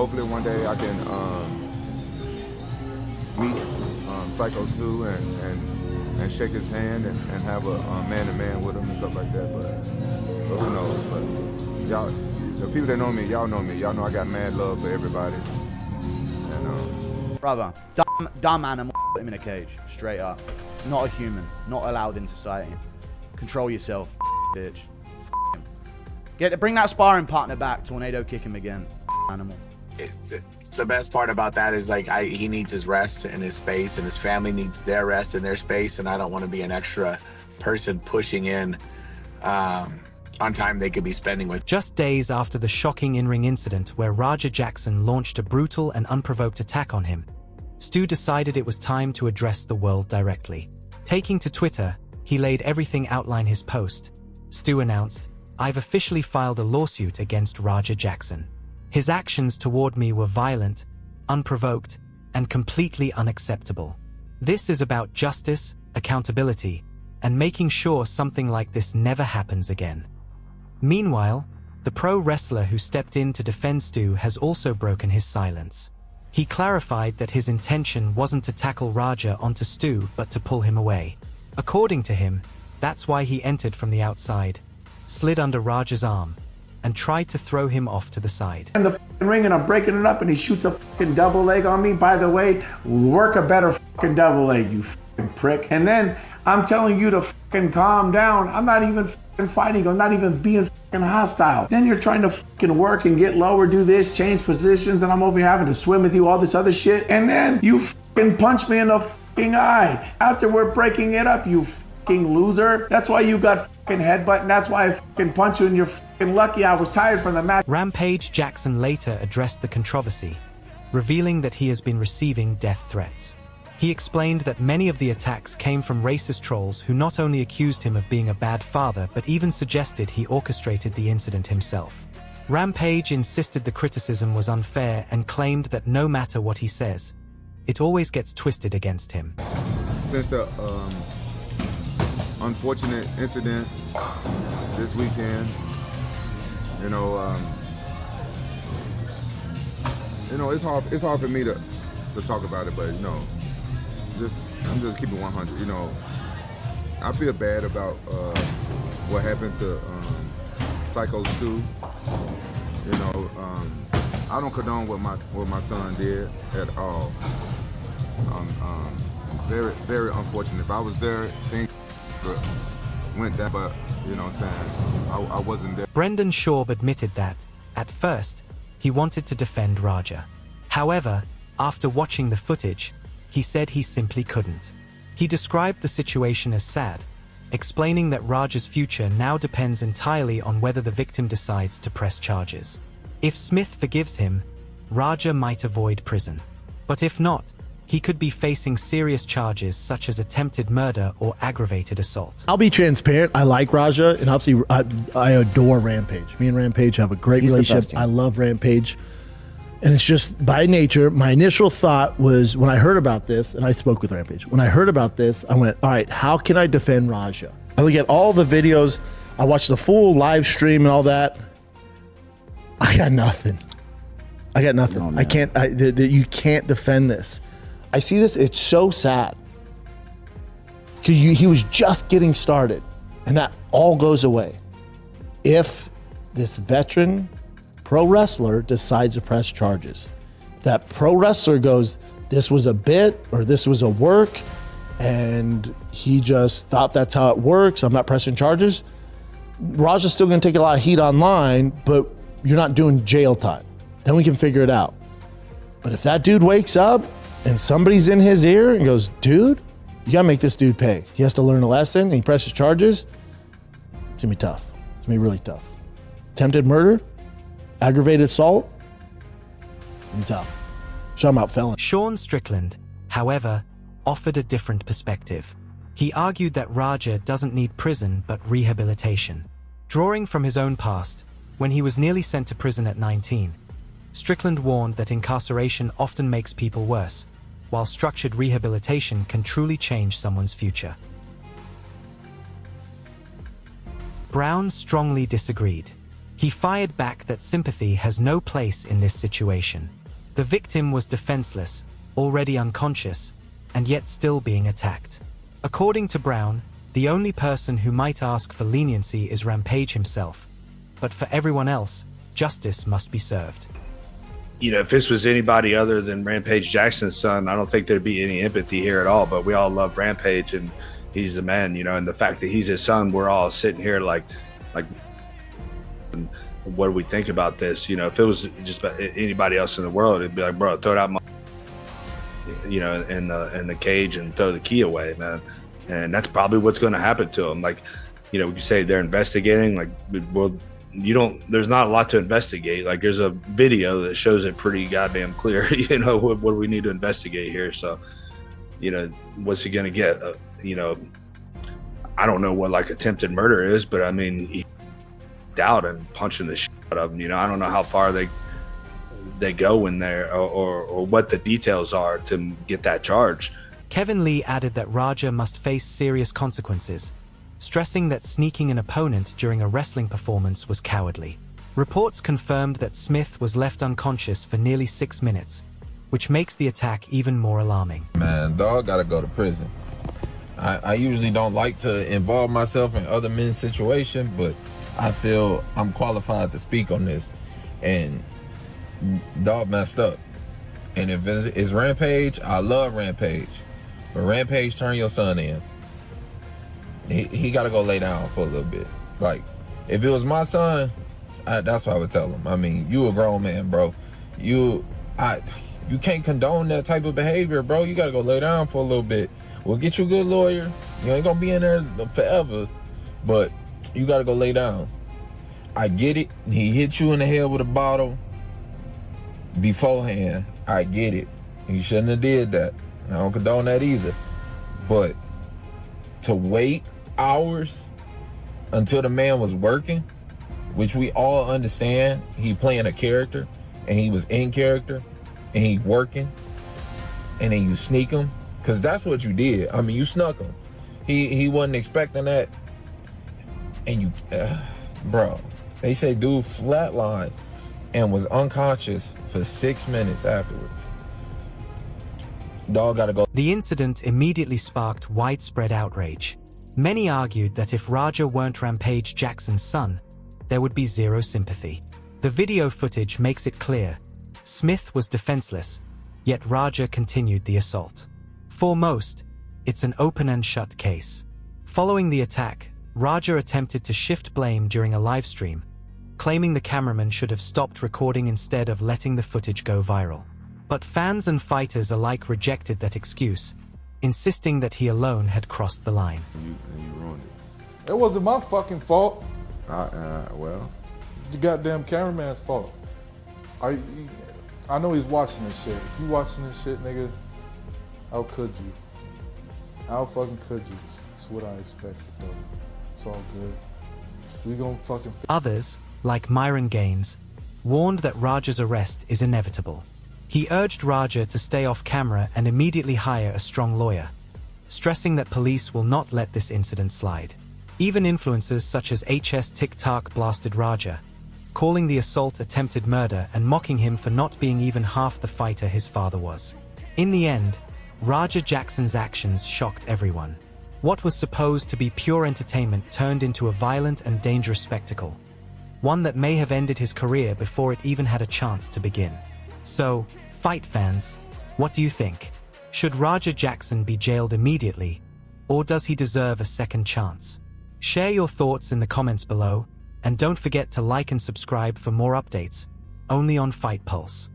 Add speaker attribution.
Speaker 1: hopefully one day I can meet Syko Stu and shake his hand and have a man-to-man with him and stuff like that. But who knows? But y'all, the people that know me, y'all know me. Y'all know I got mad love for everybody. And
Speaker 2: brother, dumb animal. Put him in a cage, straight up. Not a human. Not allowed in society. Control yourself, bitch. Him. Bring that sparring partner back. Tornado kick him again, animal.
Speaker 3: The best part about that is like he needs his rest and his space, and his family needs their rest and their space, and I don't want to be an extra person pushing in on time they could be spending with.
Speaker 4: Just days after the shocking in-ring incident where Raja Jackson launched a brutal and unprovoked attack on him, Stu decided it was time to address the world directly. Taking to Twitter, he laid everything outline his post. Stu announced, "I've officially filed a lawsuit against Raja Jackson. His actions toward me were violent, unprovoked, and completely unacceptable. This is about justice, accountability, and making sure something like this never happens again." Meanwhile, the pro wrestler who stepped in to defend Stu has also broken his silence. He clarified that his intention wasn't to tackle Raja onto Stu, but to pull him away. According to him, that's why he entered from the outside, slid under Raja's arm, and tried to throw him off to the side.
Speaker 5: In the ring and I'm breaking it up and he shoots a double leg on me. By the way, work a better double leg, you prick. And then I'm telling you to calm down. I'm not even fighting. I'm not even being hostile. Then you're trying to work and get lower, do this, change positions, and I'm over here having to swim with you, all this other shit. And then you punch me in the eye. After we're breaking it up, you loser. That's why you got headbutt, and that's why I punch you, and you're lucky I was tired from the match.
Speaker 4: Rampage Jackson later addressed the controversy, revealing that he has been receiving death threats. He explained that many of the attacks came from racist trolls who not only accused him of being a bad father, but even suggested he orchestrated the incident himself. Rampage insisted the criticism was unfair and claimed that no matter what he says, it always gets twisted against him.
Speaker 1: since the unfortunate incident this weekend, it's hard for me to talk about it, but I'm just keeping 100. I feel bad about what happened to Syko Stu. I don't condone what my son did at all. Very, very unfortunate. If I was there, things went down, but what I'm saying, I wasn't there.
Speaker 4: Brendan Schaub admitted that, at first, he wanted to defend Raja. However, after watching the footage, he said he simply couldn't. He described the situation as sad, explaining that Raja's future now depends entirely on whether the victim decides to press charges. If Smith forgives him, Raja might avoid prison. But if not, he could be facing serious charges such as attempted murder or aggravated assault.
Speaker 6: I'll be transparent. I like Raja, and obviously I adore Rampage. Me and Rampage have a great relationship. I love Rampage. And it's just by nature, my initial thought was when I heard about this, and I spoke with Rampage, when I heard about this, I went, all right, how can I defend Raja? I look at all the videos, I watched the full live stream and all that. I got nothing. I got nothing. Oh, I can't, you can't defend this. I see this, it's so sad. Because he was just getting started, and that all goes away. If this veteran pro wrestler decides to press charges, that pro wrestler goes, this was a bit, or this was a work, and he just thought that's how it works, I'm not pressing charges, Raja's still gonna take a lot of heat online, but you're not doing jail time. Then we can figure it out. But if that dude wakes up and somebody's in his ear and goes, dude, you gotta make this dude pay. He has to learn a lesson and he presses charges, it's gonna be tough. It's gonna be really tough. Attempted murder, aggravated assault, it's gonna be tough. Talking about felon.
Speaker 4: Sean Strickland, however, offered a different perspective. He argued that Raja doesn't need prison but rehabilitation. Drawing from his own past, when he was nearly sent to prison at 19, Strickland warned that incarceration often makes people worse, while structured rehabilitation can truly change someone's future. Brown strongly disagreed. He fired back that sympathy has no place in this situation. The victim was defenseless, already unconscious, and yet still being attacked. According to Brown, the only person who might ask for leniency is Rampage himself. But for everyone else, justice must be served.
Speaker 7: You know, if this was anybody other than Rampage Jackson's son, I don't think there'd be any empathy here at all. But we all love Rampage, and he's the man, you know, and the fact that he's his son, we're all sitting here like, what do we think about this? You know, if it was just about anybody else in the world, it'd be like, bro, throw that, you know, in the cage and throw the key away, man. And that's probably what's going to happen to him. Like, you know, you say they're investigating, like, well, there's not a lot to investigate. Like, there's a video that shows it pretty goddamn clear, you know, what do we need to investigate here? So, you know, what's he going to get? You know, I don't know what like attempted murder is, but I mean, he out and punching the shit out of him. You know, I don't know how far they go in there or what the details are to get that charge.
Speaker 4: Kevin Lee added that Raja must face serious consequences, stressing that sneaking an opponent during a wrestling performance was cowardly. Reports confirmed that Smith was left unconscious for nearly 6 minutes, which makes the attack even more alarming.
Speaker 8: Man, dog gotta go to prison. I usually don't like to involve myself in other men's situations, but I feel I'm qualified to speak on this. And dog messed up. And if it's Rampage, I love Rampage. But Rampage, turn your son in. He got to go lay down for a little bit. Like, if it was my son, that's what I would tell him. I mean, you a grown man, bro. You can't condone that type of behavior, bro. You got to go lay down for a little bit. We'll get you a good lawyer. You ain't going to be in there forever, but you got to go lay down. I get it. He hit you in the head with a bottle beforehand. I get it. He shouldn't have did that. I don't condone that either. But to wait hours until the man was working, which we all understand, he playing a character and he was in character and he working, and then you sneak him, because that's what you did. I mean, you snuck him. He wasn't expecting that, and you, bro, they say dude flatlined and was unconscious for 6 minutes afterwards. Dog gotta go.
Speaker 4: The incident immediately sparked widespread outrage. Many argued that if Raja weren't Rampage Jackson's son, there would be zero sympathy. The video footage makes it clear Smith was defenseless, yet Raja continued the assault. For most, it's an open and shut case. Following the attack, Raja attempted to shift blame during a live stream, claiming the cameraman should have stopped recording instead of letting the footage go viral. But fans and fighters alike rejected that excuse, insisting that he alone had crossed the line.
Speaker 1: You ruined it.
Speaker 9: It wasn't my fucking fault.
Speaker 1: Well,
Speaker 9: The goddamn cameraman's fault. I know he's watching this shit. If you watching this shit, nigga, how could you? How fucking could you? That's what I expected, though. It's all good. We gon' fucking...
Speaker 4: Others, like Myron Gaines, warned that Raja's arrest is inevitable. He urged Raja to stay off camera and immediately hire a strong lawyer, stressing that police will not let this incident slide. Even influencers such as HS TikTok blasted Raja, calling the assault attempted murder and mocking him for not being even half the fighter his father was. In the end, Raja Jackson's actions shocked everyone. What was supposed to be pure entertainment turned into a violent and dangerous spectacle, one that may have ended his career before it even had a chance to begin. So, fight fans, what do you think? Should Raja Jackson be jailed immediately, or does he deserve a second chance? Share your thoughts in the comments below, and don't forget to like and subscribe for more updates, only on Fight Pulse.